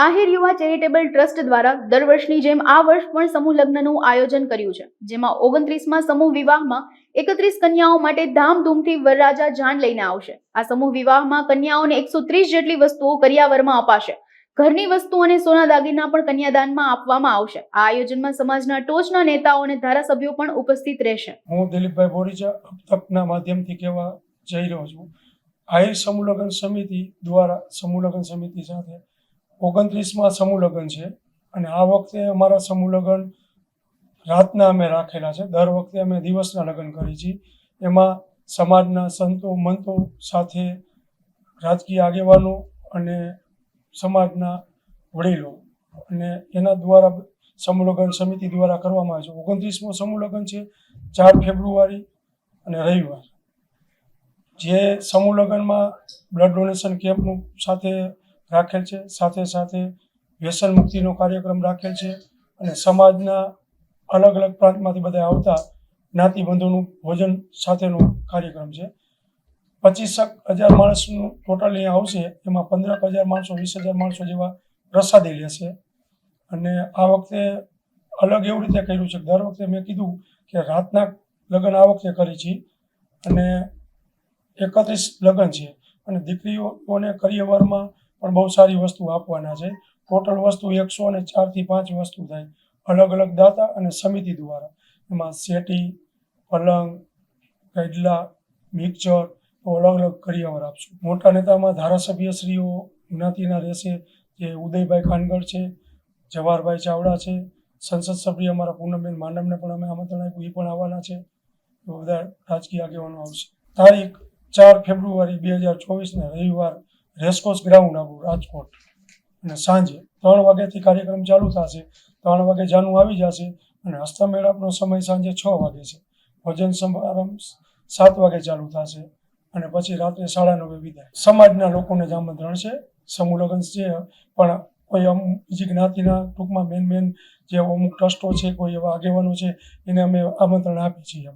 આહિર યુવા charitable trust દ્વારા દર વર્ષની જેમ આ વર્ષ પણ સમૂહ લગ્નનું આયોજન કર્યું છે, જેમાં 29માં સમૂહ વિવાહમાં 31 કન્યાઓ માટે ધામધૂમથી વરરાજા જાન લઈને આવશે। આ સમૂહ વિવાહમાં કન્યાઓને 130 જેટલી વસ્તુઓ કરિયાવરમાં અપાશે। ઘરની વસ્તુ અને સોના દાગીના પણ કન્યાદાનમાં આપવામાં આવશે। આ આયોજનમાં સમાજના ટોચના નેતાઓ અને ધારાસભ્યો પણ ઉપસ્થિત રહેશે। હું દિલીપભાઈ બોરીચા તકના માધ્યમથી કહેવા જઈ રહ્યો છું। આહિર સમૂહ લગ્ન સમિતિ દ્વારા સમૂહ લગ્ન સમિતિ સાથે 29માં સમૂહ લગ્ન છે અને આ વખતે અમારા સમૂહ લગ્ન રાતના અમે રાખેલા છે। દર વખતે અમે દિવસના લગ્ન કરીએ છીએ। એમાં સમાજના સંતો મંતો સાથે રાજકીય આગેવાનો અને સમાજના વડીલો અને એના દ્વારા સમૂહ લગ્ન સમિતિ દ્વારા કરવામાં આવે છે। 29મો સમૂહ લગ્ન છે 4 ફેબ્રુઆરી અને રવિવાર। જે સમૂહ લગ્નમાં બ્લડ ડોનેશન કેમ્પનું સાથે રાખેલ છે, સાથે સાથે વ્યસન મુક્તિનો કાર્યક્રમ રાખેલ છે અને સમાજના અલગ અલગ પ્રાંતમાંથી બધા આવતા જ્ઞાતિબંધોનું ભોજન સાથેનો કાર્યક્રમ છે। 25,000 માણસનું ટોટલ અહીંયા આવશે। એમાં 15,000 માણસો 20,000 માણસો જેવા પ્રસાદી લેશે અને આ વખતે અલગ એવું રીતે કર્યું છે। દર વખતે મેં કીધું કે રાતના લગ્ન આ વખતે કરી છીએ અને 31 લગ્ન છે અને દીકરીઓને કરિયાવરમાં પણ બહુ સારી વસ્તુ આપવાના છે। ટોટલ વસ્તુ 104 થી 5 વસ્તુ થાય, અલગ અલગ દાતા અને સમિતિ દ્વારા। એમાં સેટી, પલંગ, ગાદલા, મિક્સર અલગ અલગ કરિયાવર આપશું। મોટા નેતામાં ધારાસભ્યશ્રીઓ જ્ઞાતિના રહેશે, જે ઉદયભાઈ ખાનગઢ છે, જવાહરભાઈ ચાવડા છે, સંસદ સભ્ય અમારા પૂનમબેન માનવને પણ અમે આમંત્રણ આપ્યું, એ પણ આવવાના છે। બધા રાજકીય આગેવાનો આવશે। તારીખ 4 ફેબ્રુઆરી 2024 રવિવાર રેસકોર્સ ગ્રાઉન્ડ આપણું રાજકોટ અને સાંજે 3 વાગ્યાથી કાર્યક્રમ ચાલુ થશે। 3 વાગે જાનું આવી જશે અને હસ્તમેળાપનો સમય સાંજે 6 વાગે છે। ભોજન સમારંભ 7 વાગે ચાલુ થશે અને પછી રાત્રે 9:30 વિદાય। સમાજના લોકોને જ આમંત્રણ છે। સમૂહ લગ્ન છે પણ કોઈ બીજી જ્ઞાતિના ટૂંકમાં મેન જે અમુક ટ્રસ્ટો છે, કોઈ એવા આગેવાનો છે, એને અમે આમંત્રણ આપીએ છીએ।